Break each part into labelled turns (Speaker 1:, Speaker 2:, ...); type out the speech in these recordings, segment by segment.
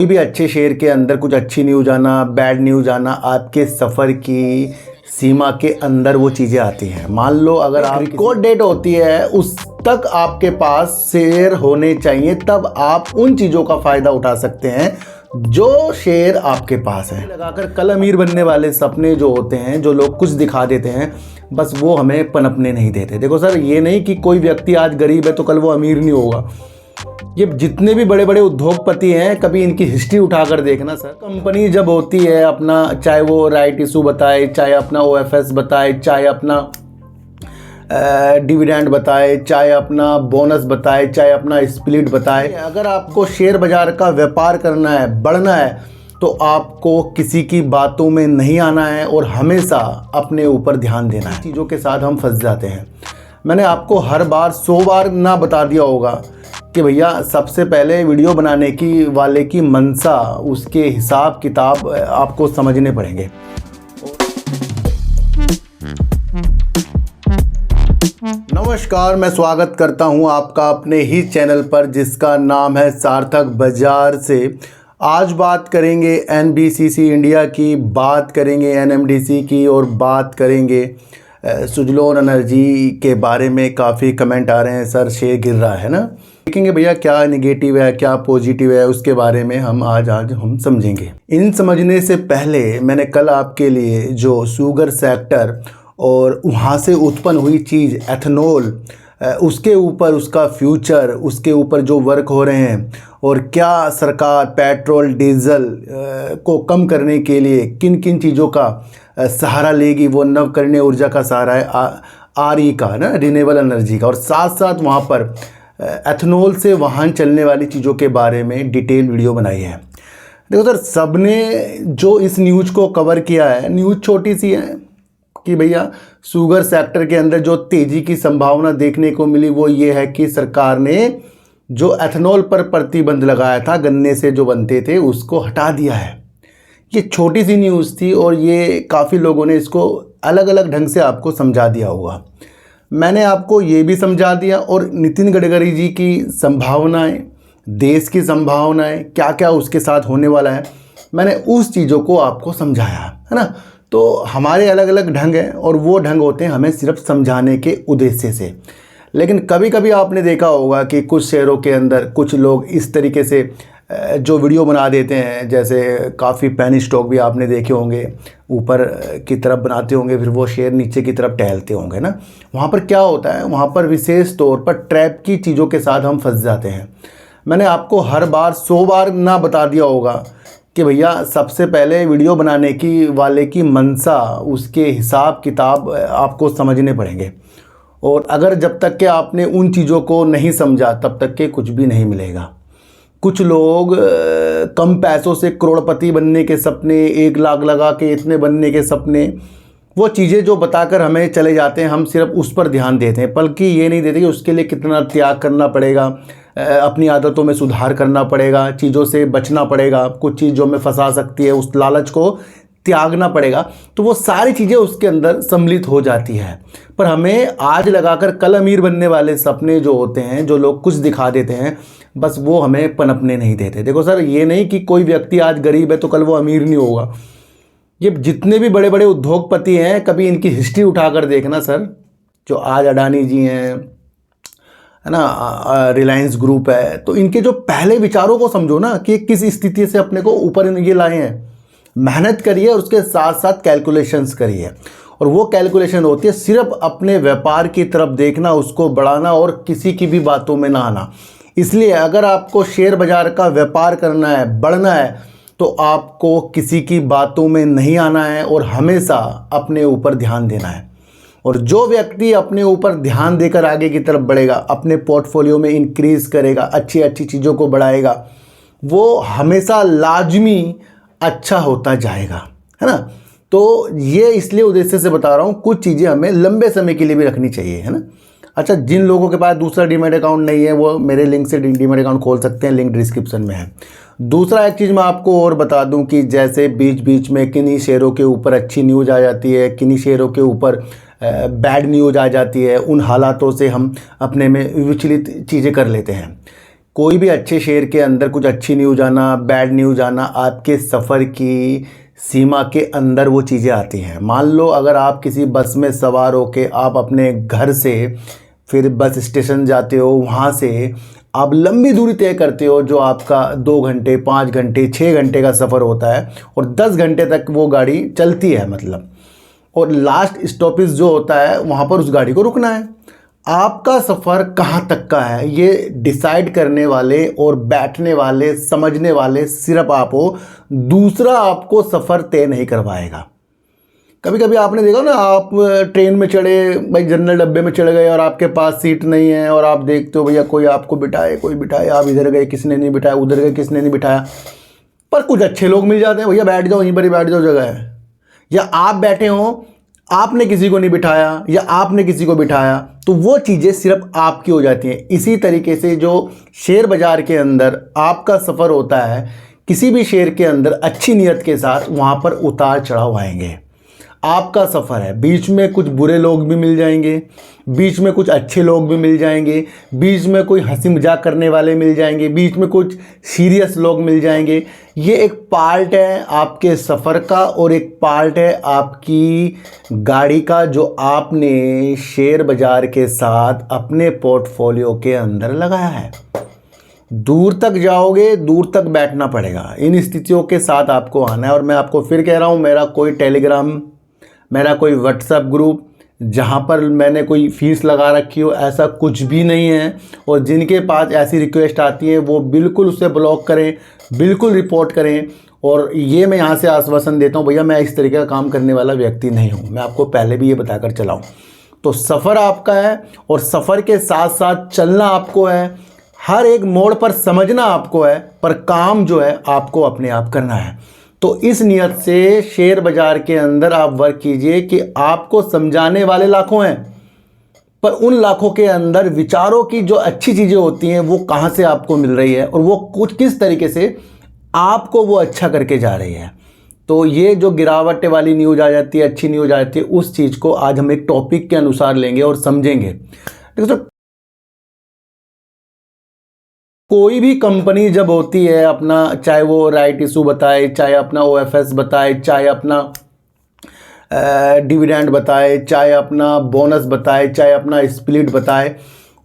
Speaker 1: कोई भी अच्छे शेयर के अंदर कुछ अच्छी न्यूज़ आना, बैड न्यूज़ आना, आपके सफ़र की सीमा के अंदर वो चीज़ें आती हैं। मान लो अगर आप रिकॉर्ड डेट होती है उस तक आपके पास शेयर होने चाहिए, तब आप उन चीज़ों का फ़ायदा उठा सकते हैं जो शेयर आपके पास है। लगाकर कल अमीर बनने वाले सपने जो होते हैं, जो लोग कुछ दिखा देते हैं, बस वो हमें पनपने नहीं देते। देखो सर, ये नहीं कि कोई व्यक्ति आज गरीब है तो कल वो अमीर नहीं होगा। ये जितने भी बड़े बड़े उद्योगपति हैं, कभी इनकी हिस्ट्री उठाकर देखना सर। कंपनी जब होती है अपना, चाहे वो राइट इशू बताए, चाहे अपना OFS बताए, चाहे अपना डिविडेंड बताए, चाहे अपना बोनस बताए, चाहे अपना स्प्लिट बताए, अगर आपको शेयर बाजार का व्यापार करना है, बढ़ना है, तो आपको किसी की बातों में नहीं आना है और हमेशा अपने ऊपर ध्यान देना है। चीज़ों के साथ हम फंस जाते हैं। मैंने आपको हर बार 100 बार ना बता दिया होगा कि भैया सबसे पहले वीडियो बनाने की वाले की मंशा, उसके हिसाब किताब आपको समझने पड़ेंगे। नमस्कार, मैं स्वागत करता हूं आपका अपने ही चैनल पर जिसका नाम है सार्थक बाजार से। आज बात करेंगे NBCC इंडिया की, बात करेंगे NMDC की और बात करेंगे सुजलोन एनर्जी के बारे में। काफ़ी कमेंट आ रहे हैं, सर शेयर गिर रहा है ना। देखेंगे भैया क्या नेगेटिव है क्या पॉजिटिव है, उसके बारे में हम आज हम समझेंगे। इन समझने से पहले मैंने कल आपके लिए जो शुगर सेक्टर और वहाँ से उत्पन्न हुई चीज़ एथेनॉल, उसके ऊपर, उसका फ्यूचर, उसके ऊपर जो वर्क हो रहे हैं और क्या सरकार पेट्रोल डीजल को कम करने के लिए किन किन चीज़ों का सहारा लेगी, वो नवकरणीय ऊर्जा का सहारा है, RE का ना, रिन्यूएबल एनर्जी का, और साथ साथ वहाँ पर एथेनॉल से वाहन चलने वाली चीज़ों के बारे में डिटेल वीडियो बनाई है। देखो सर, सबने जो इस न्यूज़ को कवर किया है, न्यूज़ छोटी सी है कि भैया शुगर सेक्टर के अंदर जो तेज़ी की संभावना देखने को मिली वो ये है कि सरकार ने जो एथेनॉल पर प्रतिबंध लगाया था, गन्ने से जो बनते थे, उसको हटा दिया है। ये छोटी सी न्यूज़ थी और ये काफ़ी लोगों ने इसको अलग अलग ढंग से आपको समझा दिया होगा। मैंने आपको ये भी समझा दिया, और नितिन गडकरी जी की संभावनाएं, देश की संभावनाएं, क्या क्या उसके साथ होने वाला है, मैंने उस चीज़ों को आपको समझाया है ना। तो हमारे अलग अलग ढंग हैं और वो ढंग होते हैं हमें सिर्फ समझाने के उद्देश्य से। लेकिन कभी कभी आपने देखा होगा कि कुछ शेयरों के अंदर कुछ लोग इस तरीके से जो वीडियो बना देते हैं, जैसे काफ़ी पेनी स्टॉक भी आपने देखे होंगे, ऊपर की तरफ बनाते होंगे, फिर वो शेयर नीचे की तरफ टहलते होंगे ना। वहाँ पर क्या होता है, वहाँ पर विशेष तौर पर ट्रैप की चीज़ों के साथ हम फंस जाते हैं। मैंने आपको हर बार 100 बार ना बता दिया होगा कि भैया सबसे पहले वीडियो बनाने की वाले की मंशा, उसके हिसाब किताब आपको समझने पड़ेंगे, और अगर जब तक कि आपने उन चीज़ों को नहीं समझा तब तक के कुछ भी नहीं मिलेगा। कुछ लोग कम पैसों से करोड़पति बनने के सपने, 1 लाख लगा के इतने बनने के सपने, वो चीज़ें जो बताकर हमें चले जाते हैं, हम सिर्फ उस पर ध्यान देते हैं, बल्कि ये नहीं देते कि उसके लिए कितना त्याग करना पड़ेगा, अपनी आदतों में सुधार करना पड़ेगा, चीज़ों से बचना पड़ेगा, कुछ चीज़ जो हमें फंसा सकती है उस लालच को त्यागना पड़ेगा। तो वो सारी चीज़ें उसके अंदर सम्मिलित हो जाती है। पर हमें आज लगाकर कल अमीर बनने वाले सपने जो होते हैं, जो लोग कुछ दिखा देते हैं, बस वो हमें पनपने नहीं देते। देखो सर, ये नहीं कि कोई व्यक्ति आज गरीब है तो कल वो अमीर नहीं होगा। ये जितने भी बड़े बड़े उद्योगपति हैं, कभी इनकी हिस्ट्री उठाकर देखना सर। जो आज अडानी जी हैं, है ना, रिलायंस ग्रुप है, तो इनके जो पहले विचारों को समझो ना कि किस स्थिति से अपने को ऊपर ये लाए हैं। मेहनत करिए और उसके साथ साथ कैलकुलेशंस करिए, और वो कैलकुलेशन होती है सिर्फ अपने व्यापार की तरफ देखना, उसको बढ़ाना और किसी की भी बातों में ना आना। इसलिए अगर आपको शेयर बाजार का व्यापार करना है, बढ़ना है, तो आपको किसी की बातों में नहीं आना है और हमेशा अपने ऊपर ध्यान देना है। और जो व्यक्ति अपने ऊपर ध्यान देकर आगे की तरफ बढ़ेगा, अपने पोर्टफोलियो में इंक्रीज करेगा, अच्छी अच्छी चीज़ों को बढ़ाएगा, वो हमेशा लाजमी अच्छा होता जाएगा, है ना। तो ये इसलिए उद्देश्य से बता रहा हूँ, कुछ चीज़ें हमें लंबे समय के लिए भी रखनी चाहिए, है ना। अच्छा, जिन लोगों के पास दूसरा डीमैट अकाउंट नहीं है, वो मेरे लिंक से डीमैट अकाउंट खोल सकते हैं, लिंक डिस्क्रिप्शन में है। दूसरा एक चीज़ मैं आपको और बता दूं कि जैसे बीच बीच में किन्हीं शेयरों के ऊपर अच्छी न्यूज़ आ जाती है, किन्हीं शेयरों के ऊपर बैड न्यूज़ आ जाती है, उन हालातों से हम अपने में विचलित चीज़ें कर लेते हैं। कोई भी अच्छे शेयर के अंदर कुछ अच्छी न्यूज़ आना, बैड न्यूज़ आना, आपके सफ़र की सीमा के अंदर वो चीज़ें आती हैं। मान लो अगर आप किसी बस में सवार होके आप अपने घर से फिर बस स्टेशन जाते हो, वहाँ से आप लंबी दूरी तय करते हो जो आपका 2 घंटे, 5 घंटे, 6 घंटे का सफ़र होता है और 10 घंटे तक वो गाड़ी चलती है मतलब, और लास्ट स्टॉपेज जो होता है वहाँ पर उस गाड़ी को रुकना है। आपका सफ़र कहाँ तक का है ये डिसाइड करने वाले और बैठने वाले, समझने वाले सिर्फ आप हो। दूसरा आपको सफ़र तय नहीं करवाएगा। कभी कभी आपने देखा ना, आप ट्रेन में चढ़े, भाई जनरल डब्बे में चढ़ गए और आपके पास सीट नहीं है और आप देखते हो भैया कोई आपको बिठाए, कोई बिठाए, आप इधर गए किसने नहीं बिठाया, उधर गए किसने नहीं बिठाया, पर कुछ अच्छे लोग मिल जाते हैं, भैया बैठ जाओ यहीं पर ही बैठ जाओ, जगह है। या आप बैठे हो, आपने किसी को नहीं बिठाया या आपने किसी को बिठाया, तो वो चीज़ें सिर्फ आपकी हो जाती हैं। इसी तरीके से जो शेयर बाज़ार के अंदर आपका सफ़र होता है, किसी भी शेयर के अंदर अच्छी नीयत के साथ वहाँ पर उतार चढ़ाव आएंगे। आपका सफ़र है, बीच में कुछ बुरे लोग भी मिल जाएंगे, बीच में कुछ अच्छे लोग भी मिल जाएंगे, बीच में कोई हंसी मजाक करने वाले मिल जाएंगे, बीच में कुछ सीरियस लोग मिल जाएंगे। ये एक पार्ट है आपके सफ़र का और एक पार्ट है आपकी गाड़ी का जो आपने शेयर बाज़ार के साथ अपने पोर्टफोलियो के अंदर लगाया है। दूर तक जाओगे, दूर तक बैठना पड़ेगा। इन स्थितियों के साथ आपको आना है। और मैं आपको फिर कह रहा हूँ, मेरा कोई टेलीग्राम, मेरा कोई व्हाट्सएप ग्रुप जहाँ पर मैंने कोई फ़ीस लगा रखी हो, ऐसा कुछ भी नहीं है। और जिनके पास ऐसी रिक्वेस्ट आती है वो बिल्कुल उसे ब्लॉक करें, बिल्कुल रिपोर्ट करें। और ये मैं यहाँ से आश्वासन देता हूँ, भैया मैं इस तरीके का काम करने वाला व्यक्ति नहीं हूँ। मैं आपको पहले भी ये बताकर चलाऊँ। तो सफ़र आपका है और सफ़र के साथ साथ चलना आपको है, हर एक मोड़ पर समझना आपको है, पर काम जो है आपको अपने आप करना है। तो इस नियत से शेयर बाज़ार के अंदर आप वर्क कीजिए कि आपको समझाने वाले लाखों हैं, पर उन लाखों के अंदर विचारों की जो अच्छी चीज़ें होती हैं वो कहाँ से आपको मिल रही है और वो कुछ किस तरीके से आपको वो अच्छा करके जा रही है। तो ये जो गिरावट वाली न्यूज़ आ जाती है, अच्छी न्यूज़ आ जाती है, उस चीज़ को आज हम एक टॉपिक के अनुसार लेंगे और समझेंगे। देखो, कोई भी कंपनी जब होती है अपना, चाहे वो राइट इशू बताए, चाहे अपना ओएफएस बताए, चाहे अपना डिविडेंड बताए, चाहे अपना बोनस बताए, चाहे अपना स्प्लिट बताए,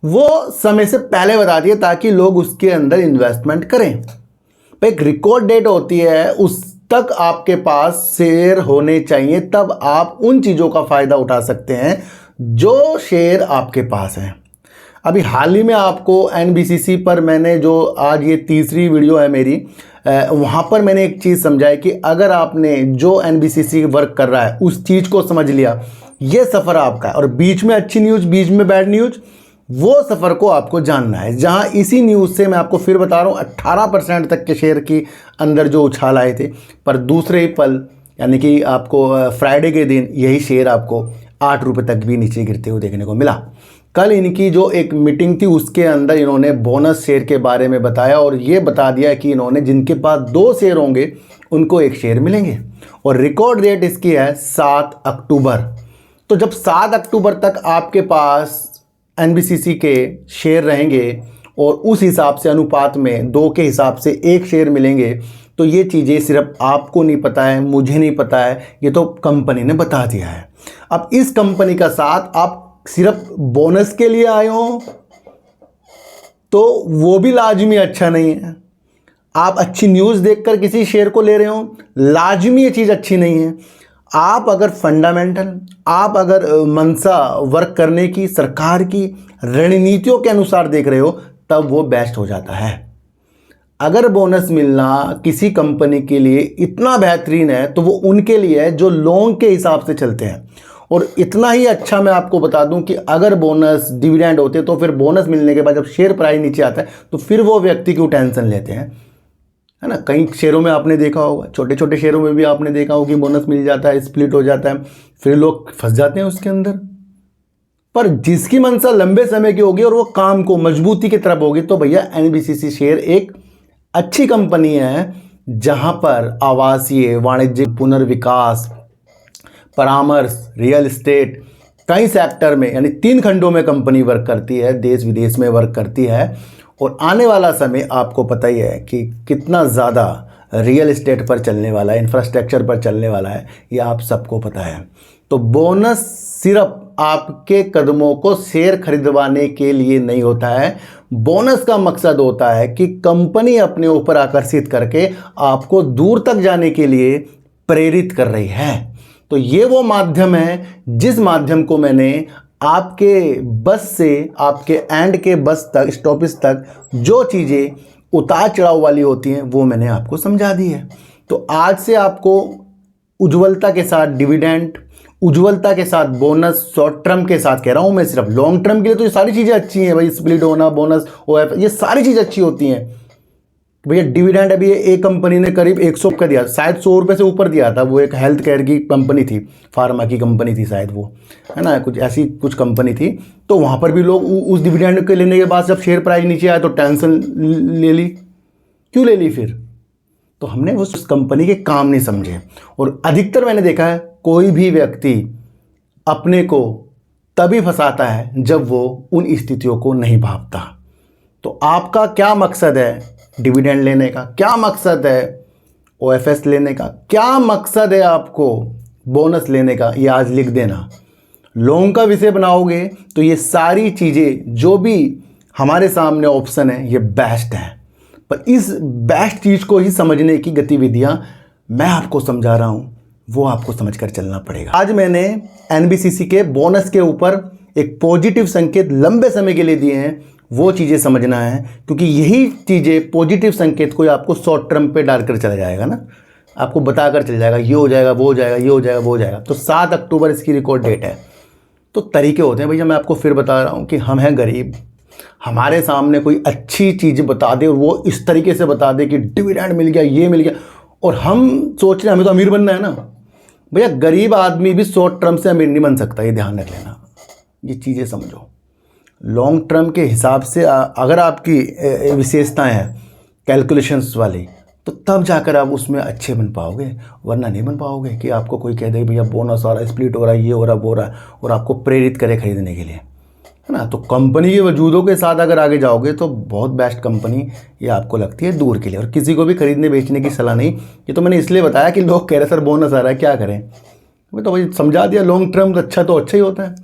Speaker 1: वो समय से पहले बताती है ताकि लोग उसके अंदर इन्वेस्टमेंट करें। एक रिकॉर्ड डेट होती है, उस तक आपके पास शेयर होने चाहिए, तब आप उन चीज़ों का फ़ायदा उठा सकते हैं जो शेयर आपके पास हैं। अभी हाल ही में आपको एनबीसीसी पर मैंने जो आज ये तीसरी वीडियो है मेरी, वहाँ पर मैंने एक चीज़ समझाई कि अगर आपने जो एनबीसीसी वर्क कर रहा है उस चीज़ को समझ लिया, ये सफ़र आपका है। और बीच में अच्छी न्यूज़, बीच में बैड न्यूज़, वो सफ़र को आपको जानना है। जहाँ इसी न्यूज़ से मैं आपको फिर बता रहा हूँ 18% तक के शेयर की अंदर जो उछाल आए थे, पर दूसरे ही पल यानी कि आपको फ्राइडे के दिन यही शेयर आपको 8 रुपये तक भी नीचे गिरते हुए देखने को मिला। कल इनकी जो एक मीटिंग थी उसके अंदर इन्होंने बोनस शेयर के बारे में बताया और ये बता दिया कि इन्होंने जिनके पास 2 शेयर होंगे उनको 1 शेयर मिलेंगे। और रिकॉर्ड डेट इसकी है 7 अक्टूबर। तो जब 7 अक्टूबर तक आपके पास एनबीसीसी के शेयर रहेंगे और उस हिसाब से अनुपात में 2 के हिसाब से 1 शेयर मिलेंगे, तो ये चीज़ें सिर्फ आपको नहीं पता है, मुझे नहीं पता है, ये तो कंपनी ने बता दिया है। अब इस कंपनी का साथ आप सिर्फ बोनस के लिए आए हो तो वो भी लाजमी अच्छा नहीं है। आप अच्छी न्यूज़ देखकर किसी शेयर को ले रहे हो, लाजमी ये चीज़ अच्छी नहीं है। आप अगर फंडामेंटल, आप अगर मंशा वर्क करने की, सरकार की रणनीतियों के अनुसार देख रहे हो, तब वो बेस्ट हो जाता है। अगर बोनस मिलना किसी कंपनी के लिए इतना बेहतरीन है तो वो उनके लिए है जो लॉन्ग के हिसाब से चलते हैं। और इतना ही अच्छा मैं आपको बता दूं कि अगर बोनस, डिविडेंड होते तो फिर बोनस मिलने के बाद जब शेयर प्राइस नीचे आता है तो फिर वो व्यक्ति क्यों टेंशन लेते हैं, है ना। कई शेयरों में आपने देखा होगा, छोटे छोटे शेयरों में भी आपने देखा होगा कि बोनस मिल जाता है, स्प्लिट हो जाता है, फिर लोग फंस जाते हैं उसके अंदर। पर जिसकी मंशा लंबे समय की होगी और वो काम को मजबूती की तरफ होगी, तो भैया एनबीसीसी शेयर एक अच्छी कंपनी है जहां पर आवासीय, वाणिज्यिक, पुनर्विकास, परामर्श, रियल एस्टेट, कई सेक्टर में यानी 3 खंडों में कंपनी वर्क करती है, देश विदेश में वर्क करती है। और आने वाला समय आपको पता ही है कि कितना ज़्यादा रियल एस्टेट पर चलने वाला है, इंफ्रास्ट्रक्चर पर चलने वाला है, ये आप सबको पता है। तो बोनस सिर्फ आपके कदमों को शेयर खरीदवाने के लिए नहीं होता है। बोनस का मकसद होता है कि कंपनी अपने ऊपर आकर्षित करके आपको दूर तक जाने के लिए प्रेरित कर रही है। तो ये वो माध्यम है जिस माध्यम को मैंने आपके बस से आपके एंड के बस तक, स्टॉपेज तक जो चीज़ें उतार चढ़ाव वाली होती हैं वो मैंने आपको समझा दी है। तो आज से आपको उज्ज्वलता के साथ डिविडेंड, उज्ज्वलता के साथ बोनस, शॉर्ट टर्म के साथ कह रहा हूँ मैं, सिर्फ लॉन्ग टर्म के लिए तो ये सारी चीज़ें अच्छी हैं भाई, स्प्लिट होना, बोनस, ओएफ, ये सारी चीज़ अच्छी होती हैं भैया। डिविडेंड अभी एक कंपनी ने करीब 100 का दिया, शायद 100 रुपये से ऊपर दिया था। वो एक हेल्थ केयर की कंपनी थी, फार्मा की कंपनी थी शायद, वो है ना, कुछ ऐसी कुछ कंपनी थी। तो वहाँ पर भी लोग उस डिविडेंड के लेने के बाद जब शेयर प्राइस नीचे आया तो टेंशन ले ली। क्यों ले ली फिर? तो हमने उस कंपनी के काम नहीं समझे। और अधिकतर मैंने देखा है कोई भी व्यक्ति अपने को तभी फंसाता है जब वो उन स्थितियों को नहीं भांपता। तो आपका क्या मकसद है डिविडेंड लेने का, क्या मकसद है ओएफएस लेने का, क्या मकसद है आपको बोनस लेने का, ये आज लिख देना। लॉन्ग का विषय बनाओगे तो ये सारी चीज़ें जो भी हमारे सामने ऑप्शन है ये बेस्ट है। पर इस बेस्ट चीज़ को ही समझने की गतिविधियां मैं आपको समझा रहा हूं, वो आपको समझकर चलना पड़ेगा। आज मैंने एनबीसीसी के बोनस के ऊपर एक पॉजिटिव संकेत लंबे समय के लिए दिए हैं, वो चीज़ें समझना है, क्योंकि यही चीज़ें पॉजिटिव संकेत को आपको शॉर्ट टर्म पे डालकर चला जाएगा ना, आपको बताकर चल जाएगा ये हो जाएगा, वो हो जाएगा, ये हो जाएगा, वो हो जाएगा। तो 7 अक्टूबर इसकी रिकॉर्ड डेट है। तो तरीके होते हैं भैया, मैं आपको फिर बता रहा हूँ कि हम हैं गरीब, हमारे सामने कोई अच्छी चीज़ बता दे और वो इस तरीके से बता दे कि डिविडेंड मिल गया, ये मिल गया, और हम सोच रहे हैं हमें तो अमीर बनना है ना। भैया गरीब आदमी भी शॉर्ट टर्म से अमीर नहीं बन सकता, ये ध्यान रख लेना, ये चीज़ें समझो। लॉन्ग टर्म के हिसाब से अगर आपकी विशेषताएं हैं कैलकुलेशंस वाली, तो तब जाकर आप उसमें अच्छे बन पाओगे, वरना नहीं बन पाओगे। कि आपको कोई कह दे भैया बोनस आ रहा है, स्प्लिट हो रहा है, ये हो रहा है, वो हो रहा है, और आपको प्रेरित करे खरीदने के लिए, है ना। तो कंपनी के वजूदों के साथ अगर आगे जाओगे तो बहुत बेस्ट कंपनी ये आपको लगती है दूर के लिए। और किसी को भी खरीदने बेचने की सलाह नहीं। ये तो मैंने इसलिए बताया कि लोग कह रहे सर बोनस आ रहा है क्या करें, मैं तो भाई समझा दिया। लॉन्ग टर्म तो अच्छा ही होता है।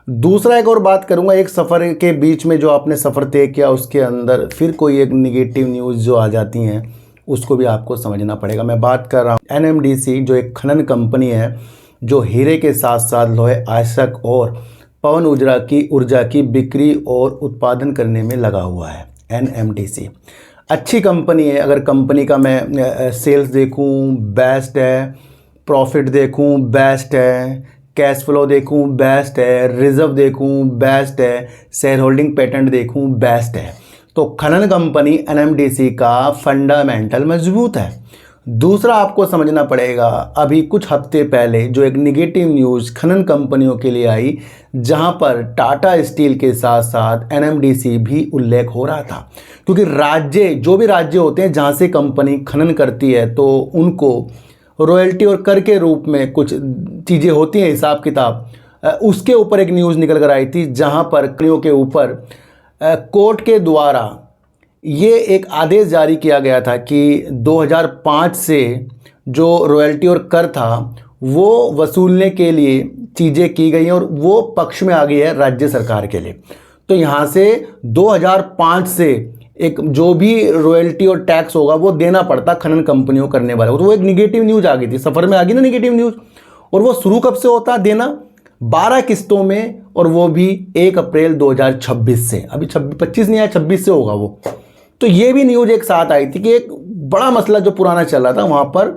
Speaker 1: दूसरा एक और बात करूंगा, एक सफ़र के बीच में जो आपने सफ़र तय किया उसके अंदर फिर कोई एक निगेटिव न्यूज़ जो आ जाती हैं उसको भी आपको समझना पड़ेगा। मैं बात कर रहा हूँ एनएमडीसी, जो एक खनन कंपनी है जो हीरे के साथ साथ लोहे आयस्क और पवन ऊर्जा की बिक्री और उत्पादन करने में लगा हुआ है। एनएमडीसी अच्छी कंपनी है। अगर कंपनी का मैं सेल्स देखूं बेस्ट है, प्रॉफिट देखूं बेस्ट है, कैश फ्लो देखूं बेस्ट है, रिजर्व देखूं बेस्ट है, शेयर होल्डिंग पैटर्न देखूं बेस्ट है। तो खनन कंपनी एनएमडीसी का फंडामेंटल मजबूत है। दूसरा आपको समझना पड़ेगा, अभी कुछ हफ्ते पहले जो एक निगेटिव न्यूज़ खनन कंपनियों के लिए आई, जहां पर टाटा स्टील के साथ साथ एनएमडीसी भी उल्लेख हो रहा था। क्योंकि राज्य, जो भी राज्य होते हैं जहां से कंपनी खनन करती है, तो उनको रॉयल्टी और कर के रूप में कुछ चीज़ें होती हैं, हिसाब किताब, उसके ऊपर एक न्यूज़ निकल कर आई थी, जहां पर कंपनियों के ऊपर कोर्ट के द्वारा ये एक आदेश जारी किया गया था कि 2005 से जो रॉयल्टी और कर था वो वसूलने के लिए चीज़ें की गई हैं और वो पक्ष में आ गई है राज्य सरकार के लिए। तो यहाँ से 2005 से एक जो भी रॉयल्टी और टैक्स होगा वो देना पड़ता खनन कंपनियों करने वाले को। तो वो एक निगेटिव न्यूज़ आ गई थी, सफ़र में आ गई ना निगेटिव न्यूज़। और वो शुरू कब से होता देना? 12 किस्तों में, और वो भी 1 अप्रैल 2026 से। अभी 25 नहीं आया, 26 से होगा वो। तो ये भी न्यूज़ एक साथ आई थी कि एक बड़ा मसला जो पुराना चल रहा था वहाँ पर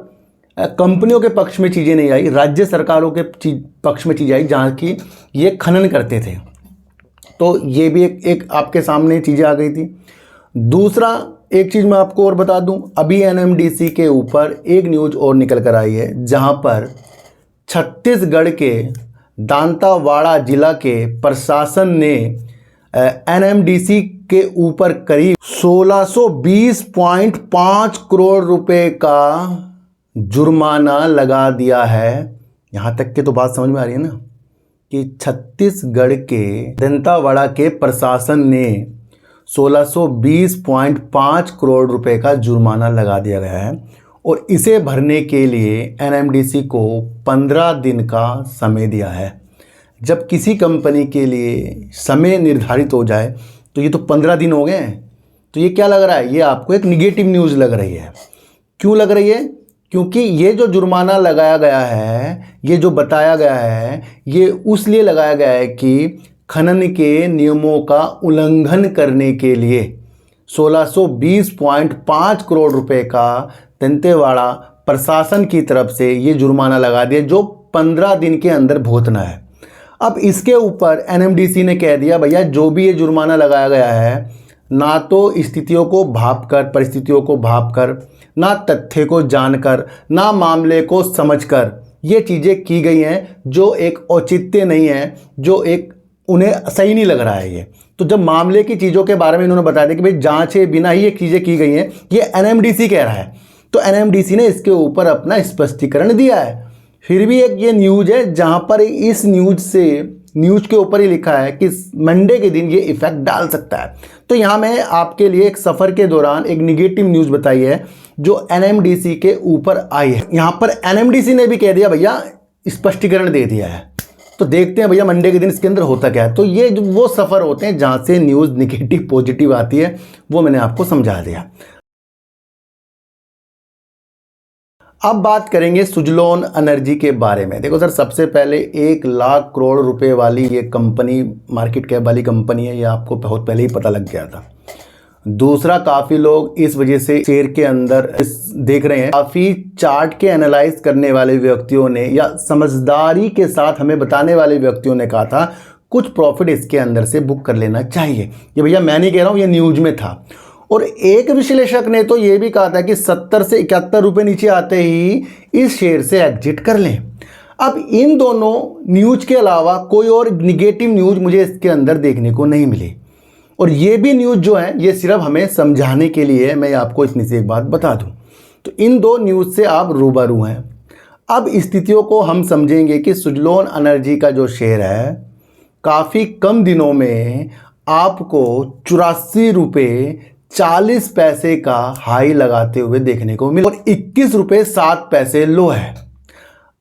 Speaker 1: कंपनियों के पक्ष में चीज़ें नहीं आई, राज्य सरकारों के पक्ष में चीज़ें आई जहाँ की ये खनन करते थे। तो ये भी एक आपके सामने चीज़ें आ गई थी। दूसरा एक चीज़ मैं आपको और बता दूं, अभी एनएमडीसी के ऊपर एक न्यूज़ और निकल कर आई है, जहाँ पर छत्तीसगढ़ के दांतावाड़ा जिला के प्रशासन ने एनएमडीसी के ऊपर करीब 1620.5 करोड़ रुपए का जुर्माना लगा दिया है। यहाँ तक के तो बात समझ में आ रही है ना। कि छत्तीसगढ़ के दंतेवाड़ा के प्रशासन ने 1620.5 करोड़ रुपए का जुर्माना लगा दिया गया है और इसे भरने के लिए एनएमडीसी को 15 दिन का समय दिया है। जब किसी कंपनी के लिए समय निर्धारित हो जाए तो ये तो 15 दिन हो गए हैं, तो ये क्या लग रहा है, ये आपको एक निगेटिव न्यूज़ लग रही है। क्यों लग रही है? क्योंकि ये जो जुर्माना लगाया गया है, ये जो बताया गया है, ये उसलिए लगाया गया है कि खनन के नियमों का उल्लंघन करने के लिए 1620.5 करोड़ रुपए का दंतेवाड़ा प्रशासन की तरफ से ये जुर्माना लगा दिया, जो 15 दिन के अंदर भुगतना है। अब इसके ऊपर एनएमडीसी ने कह दिया भैया जो भी ये जुर्माना लगाया गया है, ना तो स्थितियों को भांपकर, परिस्थितियों को भांपकर, ना तथ्य को जानकर, ना मामले को समझकर ये चीज़ें की गई हैं, जो एक औचित्य नहीं है, जो एक उन्हें सही नहीं लग रहा है ये। तो जब मामले की चीज़ों के बारे में इन्होंने बता दिया कि भाई जांचे बिना ही ये चीज़ें की गई हैं, ये एनएमडीसी कह रहा है, तो एनएमडीसी ने इसके ऊपर अपना स्पष्टीकरण दिया है। फिर भी एक ये न्यूज़ है जहां पर इस न्यूज़ के ऊपर ही लिखा है कि मंडे के दिन ये इफेक्ट डाल सकता है। तो यहाँ मैं आपके लिए एक सफ़र के दौरान एक निगेटिव न्यूज़ बताई है जो एनएमडीसी के ऊपर आई है। यहाँ पर एनएमडीसी ने भी कह दिया भैया, स्पष्टीकरण दे दिया है। तो देखते हैं भैया मंडे के दिन इसके अंदर होता क्या है। तो ये जो वो सफ़र होते हैं जहाँ से न्यूज़ निगेटिव पॉजिटिव आती है, वो मैंने आपको समझा दिया। अब बात करेंगे सुजलोन एनर्जी के बारे में। देखो सर, सबसे पहले 1 लाख करोड़ रुपए वाली ये कंपनी, मार्केट कैप वाली कंपनी है, ये आपको बहुत पहले ही पता लग गया था। दूसरा, काफ़ी लोग इस वजह से शेयर के अंदर देख रहे हैं, काफ़ी चार्ट के एनालाइज करने वाले व्यक्तियों ने या समझदारी के साथ हमें बताने वाले व्यक्तियों ने कहा था कुछ प्रॉफिट इसके अंदर से बुक कर लेना चाहिए। ये भैया मैं नहीं कह रहा हूँ, ये न्यूज़ में था। और एक विश्लेषक ने तो ये भी कहा था कि 70 से 71 रुपये नीचे आते ही इस शेयर से एग्जिट कर लें। अब इन दोनों न्यूज़ के अलावा कोई और निगेटिव न्यूज़ मुझे इसके अंदर देखने को नहीं मिली। और ये भी न्यूज़ जो है ये सिर्फ हमें समझाने के लिए है। मैं आपको इतनी सी एक बात बता दूं, तो इन दो न्यूज़ से आप रूबरू हैं। अब स्थितियों को हम समझेंगे कि सुजलोन एनर्जी का जो शेयर है, काफ़ी कम दिनों में आपको 84 रुपये 40 पैसे का हाई लगाते हुए देखने को मिला और 21 रुपये 7 पैसे लो है।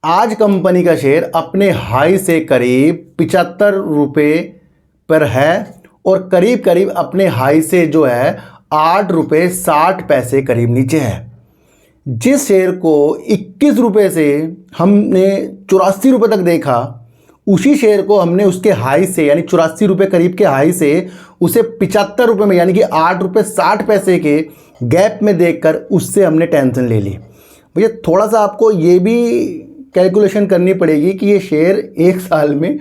Speaker 1: आज कंपनी का शेयर अपने हाई से करीब 75 रुपये पर है और करीब करीब अपने हाई से जो है 8 रुपये 60 पैसे करीब नीचे है। जिस शेयर को 21 रुपये से हमने 84 रुपये तक देखा, उसी शेयर को हमने उसके हाई से यानी 84 रुपये करीब के हाई से उसे 75 रुपये में यानी कि 8 रुपये 60 पैसे के गैप में देखकर उससे हमने टेंशन ले ली। भैया थोड़ा सा आपको ये भी कैलकुलेशन करनी पड़ेगी कि ये शेयर एक साल में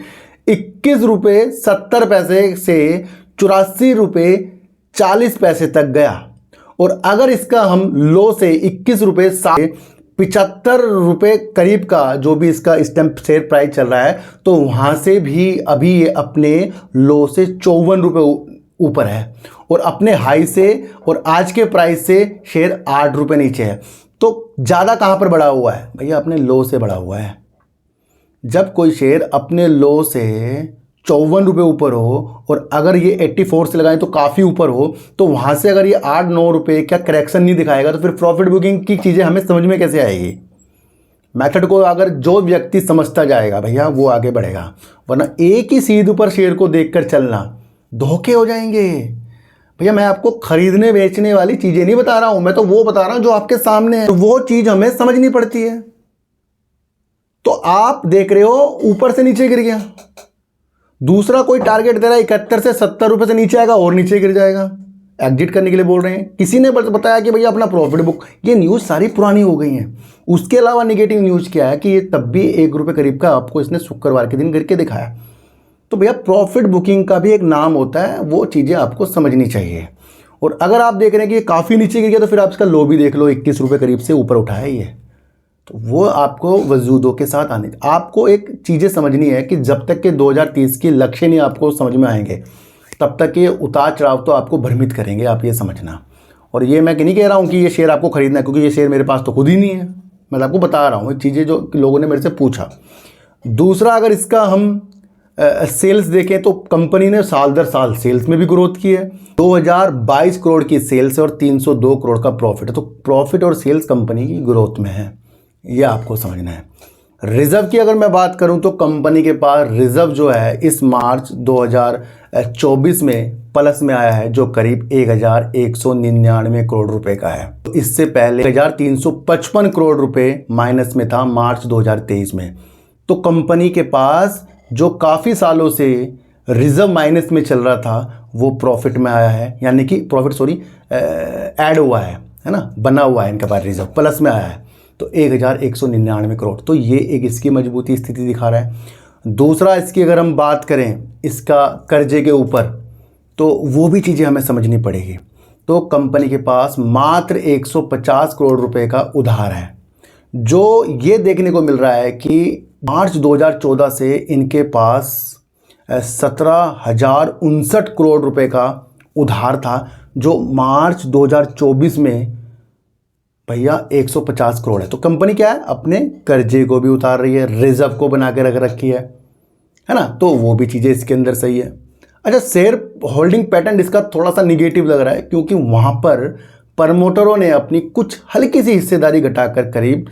Speaker 1: 21 रुपये 70 पैसे से 84 रुपये 40 पैसे तक गया। और अगर इसका हम लो से 21 रुपये 75 रुपये करीब का जो भी इसका स्टैम्प शेयर प्राइस चल रहा है, तो वहाँ से भी अभी ये अपने लो से 54 रुपये ऊपर है और अपने हाई से और आज के प्राइस से शेयर 8 रुपये नीचे है। तो ज़्यादा कहाँ पर बढ़ा हुआ है भैया? अपने लो से बढ़ा हुआ है। जब कोई शेयर अपने लो से 54 रुपये ऊपर हो और अगर ये 84 से लगाएं तो काफ़ी ऊपर हो, तो वहाँ से अगर ये 8-9 रुपये क्या करेक्शन नहीं दिखाएगा, तो फिर प्रॉफिट बुकिंग की चीज़ें हमें समझ में कैसे आएगी? मेथड को अगर जो व्यक्ति समझता जाएगा भैया वो आगे बढ़ेगा, वरना एक ही सीध पर शेयर को देखकर चलना धोखे हो जाएंगे। भैया मैं आपको खरीदने बेचने वाली चीज़ें नहीं बता रहा हूँ, मैं तो वो बता रहा हूँ जो आपके सामने है, तो वो चीज़ हमें समझनी पड़ती है। तो आप देख रहे हो ऊपर से नीचे गिर गया, दूसरा कोई टारगेट दे रहा है 71 से 70 रुपये से नीचे आएगा और नीचे गिर जाएगा, एग्जिट करने के लिए बोल रहे हैं। किसी ने बताया कि भैया अपना प्रॉफिट बुक, ये न्यूज़ सारी पुरानी हो गई हैं। उसके अलावा निगेटिव न्यूज़ क्या है कि ये तब भी 1 रुपये करीब का आपको इसने शुक्रवार के दिन गिर के दिखाया। तो भैया प्रॉफिट बुकिंग का भी एक नाम होता है, वो चीज़ें आपको समझनी चाहिए। और अगर आप देख रहे हैं कि ये काफ़ी नीचे गिर गया, तो फिर आप इसका लो भी देख लो, 21 रुपये करीब से ऊपर उठाया ही है। तो वो आपको वजूदों के साथ आने, आपको एक चीज़ें समझनी है कि जब तक के 2030 के लक्ष्य नहीं आपको समझ में आएंगे, तब तक ये उतार चढ़ाव तो आपको भ्रमित करेंगे, आप ये समझना। और ये मैं नहीं कह रहा हूँ कि ये शेयर आपको खरीदना है, क्योंकि ये शेयर मेरे पास तो खुद ही नहीं है। मैं आपको बता रहा हूँ चीज़ें जो लोगों ने मेरे से पूछा। दूसरा, अगर इसका हम सेल्स देखें तो कंपनी ने साल दर साल सेल्स में भी ग्रोथ की है। 2022 करोड़ की सेल्स है और 302 करोड़ का प्रॉफिट है। तो प्रॉफिट और सेल्स कंपनी की ग्रोथ में है, ये आपको समझना है। रिजर्व की अगर मैं बात करूं तो कंपनी के पास रिजर्व जो है इस मार्च 2024 में प्लस में आया है, जो करीब 1199 करोड़ रुपए का है। तो इससे पहले 1355 करोड़ रुपए माइनस में था मार्च 2023 में। तो कंपनी के पास जो काफ़ी सालों से रिजर्व माइनस में चल रहा था वो प्रॉफिट में आया है, यानी कि प्रॉफिट ऐड हुआ है ना, बना हुआ है इनके पास रिजर्व प्लस में आया है। तो 1199 करोड़, तो ये एक इसकी मजबूती स्थिति दिखा रहा है। दूसरा, इसकी अगर हम बात करें इसका कर्जे के ऊपर, तो वो भी चीज़ें हमें समझनी पड़ेगी। तो कंपनी के पास मात्र 150 करोड़ रुपए का उधार है, जो ये देखने को मिल रहा है कि मार्च 2014 से इनके पास 17,059 करोड़ रुपए का उधार था, जो मार्च 2024 में भैया 150 करोड़ है। तो कंपनी क्या है, अपने कर्जे को भी उतार रही है, रिजर्व को बना के रख रखी है ना। तो वो भी चीज़ें इसके अंदर सही है। अच्छा, शेयर होल्डिंग पैटर्न इसका थोड़ा सा निगेटिव लग रहा है, क्योंकि वहाँ पर प्रमोटरों ने अपनी कुछ हल्की सी हिस्सेदारी घटाकर करीब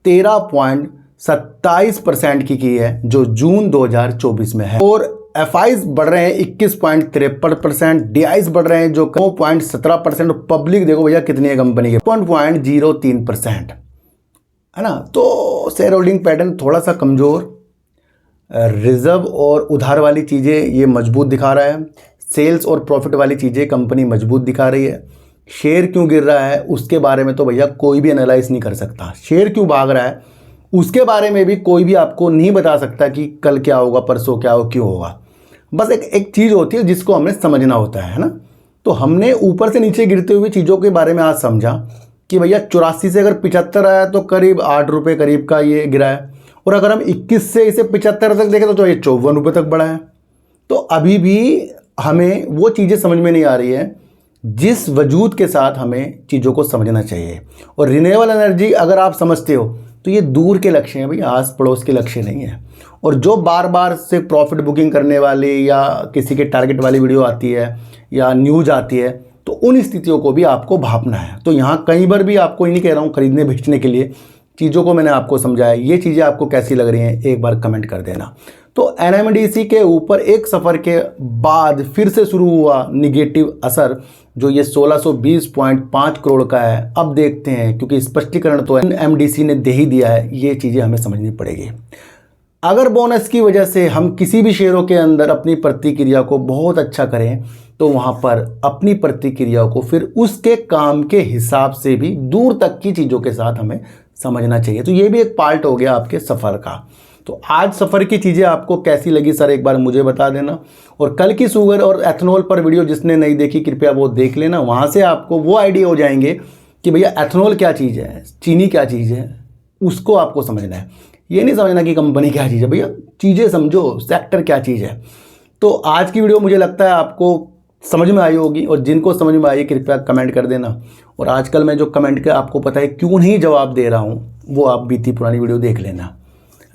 Speaker 1: 13.27% की है, जो जून 2024 में है। और एफआईज बढ़ रहे हैं 21.53%, डीआईज बढ़ रहे हैं जो 9.17%, और पब्लिक देखो भैया कितनी है कंपनी के 1.03% है ना। तो शेयर होल्डिंग पैटर्न थोड़ा सा कमज़ोर, रिजर्व और उधार वाली चीज़ें ये मजबूत दिखा रहा है, सेल्स और प्रॉफिट वाली चीज़ें कंपनी मजबूत दिखा रही है। शेयर क्यों गिर रहा है उसके बारे में तो भैया कोई भी एनालाइज नहीं कर सकता। शेयर क्यों भाग रहा है उसके बारे में भी कोई भी आपको नहीं बता सकता कि कल क्या होगा, परसों क्या होगा, क्यों होगा। बस एक चीज़ होती है जिसको हमें समझना होता है ना। तो हमने ऊपर से नीचे गिरते हुए चीज़ों के बारे में आज समझा कि भैया 84 से अगर 75 आया तो करीब 8 रुपये करीब का ये गिरा है, और अगर हम 21 से इसे 75 तक देखें तो ये 54 रुपये तक बढ़ा है। तो अभी भी हमें वो चीज़ें समझ में नहीं आ रही है जिस वजूद के साथ हमें चीज़ों को समझना चाहिए। और रिन्यूएबल एनर्जी अगर आप समझते हो तो ये दूर के लक्ष्य हैं भाई, आस पड़ोस के लक्ष्य नहीं है। और जो बार बार से प्रॉफिट बुकिंग करने वाली या किसी के टारगेट वाली वीडियो आती है या न्यूज आती है, तो उन स्थितियों को भी आपको भापना है। तो यहाँ कई बार भी आपको नहीं कह रहा हूँ खरीदने बेचने के लिए, चीज़ों को मैंने आपको समझाया। ये चीज़ें आपको कैसी लग रही हैं एक बार कमेंट कर देना। तो एनएमडीसी के ऊपर एक सफ़र के बाद फिर से शुरू हुआ निगेटिव असर, जो ये 1620.5 करोड़ का है। अब देखते हैं, क्योंकि स्पष्टीकरण तो एनएमडीसी ने दे ही दिया है, ये चीज़ें हमें समझनी पड़ेगी। अगर बोनस की वजह से हम किसी भी शेयरों के अंदर अपनी प्रतिक्रिया को बहुत अच्छा करें, तो वहाँ पर अपनी प्रतिक्रिया को फिर उसके काम के हिसाब से भी दूर तक की चीज़ों के साथ हमें समझना चाहिए। तो ये भी एक पार्ट हो गया आपके सफ़र का। तो आज सफ़र की चीज़ें आपको कैसी लगी सर, एक बार मुझे बता देना। और कल की शुगर और एथनॉल पर वीडियो जिसने नहीं देखी कृपया वो देख लेना, वहाँ से आपको वो आइडिया हो जाएंगे कि भैया एथनॉल क्या चीज़ है, चीनी क्या चीज़ है, उसको आपको समझना है। ये नहीं समझना कि कंपनी क्या चीज़ है, भैया चीज़ें समझो, सेक्टर क्या चीज़ है। तो आज की वीडियो मुझे लगता है आपको समझ में आई होगी, और जिनको समझ में आई कृपया कमेंट कर देना। और आजकल मैं जो कमेंट के आपको पता है क्यों नहीं जवाब दे रहा हूँ, वो आप बीती पुरानी वीडियो देख लेना,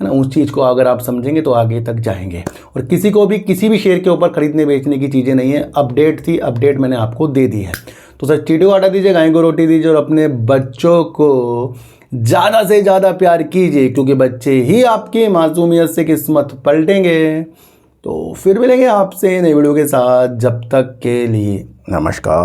Speaker 1: है ना। उस चीज़ को अगर आप समझेंगे तो आगे तक जाएंगे। और किसी को भी किसी भी शेयर के ऊपर खरीदने बेचने की चीज़ें नहीं है, अपडेट थी, अपडेट मैंने आपको दे दी है। तो सर चीटी को हटा दीजिए, गाय को रोटी दीजिए, और अपने बच्चों को ज़्यादा से ज़्यादा प्यार कीजिए, क्योंकि बच्चे ही आपकी मासूमियत से किस्मत पलटेंगे। तो फिर मिलेंगे आपसे नई वीडियो के साथ, जब तक के लिए नमस्कार।